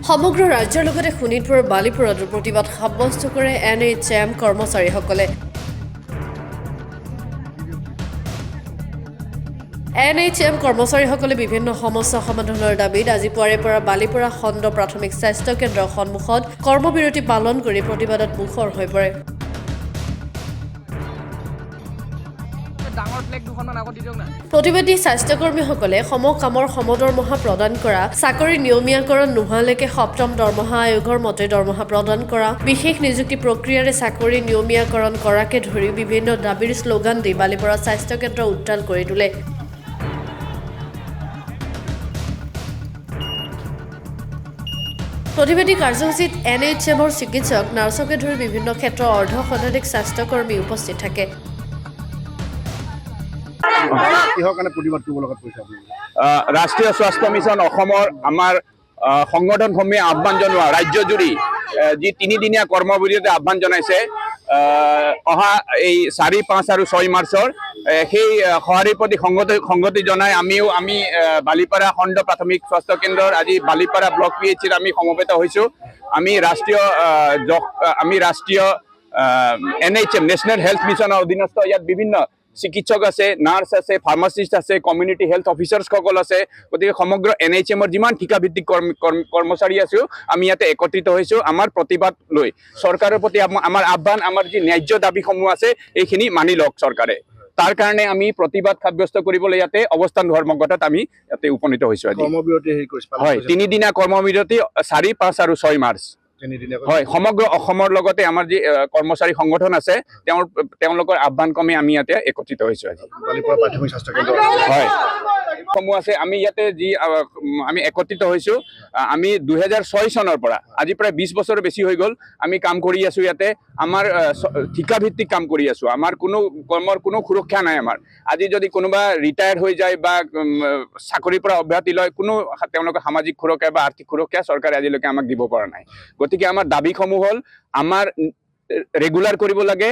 সমগ্ৰ ৰাজ্যৰ লগতে শোণিতপুৰ বালিপুৰতো প্ৰতিবাদ সাব্যস্ত কৰে NHM কৰ্মচাৰীসকলে। NHM কৰ্মচাৰীসকলে বিভিন্ন সমস্যা সমাধানৰ দাবীত আজি পুৱাৰে পৰা বালিপুৰা খণ্ড প্ৰাথমিক স্বাস্থ্য কেন্দ্ৰৰ সন্মুখত কৰ্মবিৰতি পালন কৰি প্ৰতিবাদত মুখৰ হৈ পৰে। প্ৰতিবাদী স্বাস্থ্যকৰ্মীসকলে সমকামৰ সমদৰমহা প্ৰদান কৰা, চাকৰি নিয়মীয়াকৰণ নোহোৱালৈকে সপ্তম দৰমহা আয়োগৰ মতে দৰমহা প্ৰদান কৰা, বিশেষ নিযুক্তি প্ৰক্ৰিয়াৰে চাকৰি নিয়মীয়াকৰণ কৰাকে ধৰি বিভিন্ন দাবীৰ শ্লোগান দি বালিপুৰা স্বাস্থ্য কেন্দ্ৰ উত্তাল কৰি তোলে। প্ৰতিবাদী কাৰ্যসূচীত NHMৰ চিকিৎসক, নাৰ্ছকে ধৰি বিভিন্ন ক্ষেত্ৰৰ অৰ্ধ শতাধিক স্বাস্থ্যকৰ্মী উপস্থিত থাকে। ৰাষ্ট্ৰীয় স্বাস্থ্য মিছন অসমৰ আমাৰ সংগঠনসমূহে আহ্বান জনোৱা ৰাজ্যজুৰি যি 3দিনীয়া কৰ্মবিৰতি আহ্বান জনাইছে অহা এই 4, 5 আৰু 6 মাৰ্চৰ সেই সঁহাৰিৰ প্ৰতি সংগতি জনাই আমি বালিপাৰা খণ্ড প্ৰাথমিক স্বাস্থ্য কেন্দ্ৰৰ আজি বালিপাৰা ব্লক PHCত আমি সমবেত হৈছোঁ। আমি ৰাষ্ট্ৰীয় NHM নেশ্যনেল হেল্থ মিছনৰ অধীনস্থ ইয়াত বিভিন্ন চিকিৎসক আছে, নাৰ্ছ আছে, ফাৰ্মাচিষ্ট আছে, কমিউনিটি হেল্থ অফিচাৰ্ছসকল আছে। গতিকে সমগ্ৰ NHMৰ যিমান ঠিকাভিত্তিক কৰ্মচাৰী আছোঁ আমি ইয়াতে একত্ৰিত হৈছোঁ আমাৰ প্ৰতিবাদ লৈ। চৰকাৰৰ প্ৰতি আমাৰ আহ্বান, আমাৰ যি ন্যায্য দাবীসমূহ আছে এইখিনি মানি লওক চৰকাৰে। তাৰ কাৰণে আমি প্ৰতিবাদ সাব্যস্ত কৰিবলৈ ইয়াতে অৱস্থান ধৰ্মঘটত আমি ইয়াতে উপনীত হৈছোঁ। আজি হয় 3দিনীয়া কৰ্মবিৰতি 4, 5 আৰু 6 মাৰ্চ। হয়, সমগ্ৰ অসমৰ লগতে আমাৰ যি কৰ্মচাৰী সংগঠন আছে তেওঁলোকৰ আহ্বান ক্ৰমে আমি ইয়াতে একত্ৰিত হৈছোঁ। আজি হয় সমূহ আছে আমি ইয়াতে যি আমি একত্ৰিত হৈছোঁ। আমি 2006 চনৰ পৰা আজি প্ৰায় 20 বছৰ বেছি হৈ গ'ল আমি কাম কৰি আছোঁ ইয়াতে। আমাৰ ঠিকাভিত্তিক কাম কৰি আছোঁ। আমাৰ কৰ্মৰ কোনো সুৰক্ষা নাই। আমাৰ আজি যদি কোনোবা ৰিটায়াৰ হৈ যায় বা চাকৰিৰ পৰা অব্যাহতি লয়, কোনো তেওঁলোকৰ সামাজিক সুৰক্ষা বা আৰ্থিক সুৰক্ষা চৰকাৰে আজিলৈকে আমাক দিব পৰা নাই। গতিকে আমাৰ দাবীসমূহ হ'ল আমাৰ ৰেগুলাৰ কৰিব লাগে,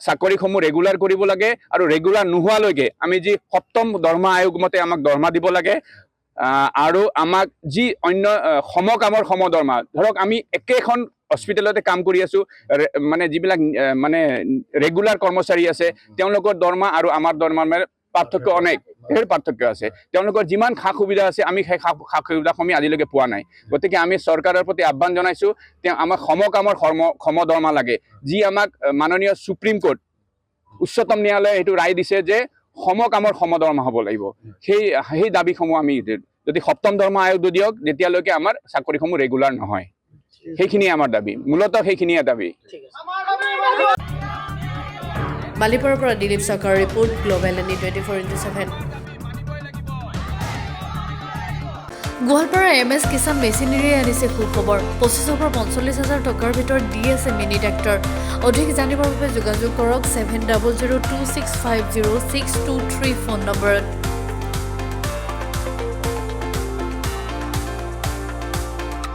চাকৰিসমূহ ৰেগুলাৰ কৰিব লাগে আৰু ৰেগুলাৰ নোহোৱালৈকে আমি যি সপ্তম দৰমহা আয়োগ মতে আমাক দৰমহা দিব লাগে আৰু আমাক যি অন্য সমকামৰ সমদৰমহা, ধৰক আমি একেখন হস্পিটেলতে কাম কৰি আছোঁ, মানে যিবিলাক মানে ৰেগুলাৰ কৰ্মচাৰী আছে তেওঁলোকৰ দৰমহা আৰু আমাৰ দৰমহাৰ মানে পাৰ্থক্য অনেক পাৰ্থক্য আছে। তেওঁলোকৰ যিমান সা সুবিধা আছে আমি সেই সা সুবিধাসমূহ আজিলৈকে পোৱা নাই। গতিকে আমি চৰকাৰৰ প্ৰতি আহ্বান জনাইছোঁ আমাক সমকামৰ সমদৰমহা লাগে, যি আমাক মাননীয় সুপ্ৰিম কোৰ্ট উচ্চতম ন্যায়ালয়ে এইটো ৰায় দিছে যে সমকামৰ সমদৰমহা হ'ব লাগিব। সেই দাবীসমূহ আমি যদি সপ্তম দৰমহা আয়োগ দিয়ক যেতিয়ালৈকে আমাৰ চাকৰিসমূহ ৰেগুলাৰ নহয়। সেইখিনিয়ে আমাৰ দাবী, মূলতঃ সেইখিনিয়ে দাবী। বালিপুৰৰ পৰা দিলীপ চৰকাৰৰ ৰিপৰ্ট, গ্ল'বেল এনি 24x7। Goalpara MS Kisan machinery আনিছে সুখবৰ। 25,000 পৰা 45,000 টকাৰ ভিতৰত দি আছে মিনি ট্ৰেক্টৰ। অধিক জানিবৰ বাবে যোগাযোগ কৰক 7002650623 ফোন নম্বৰত।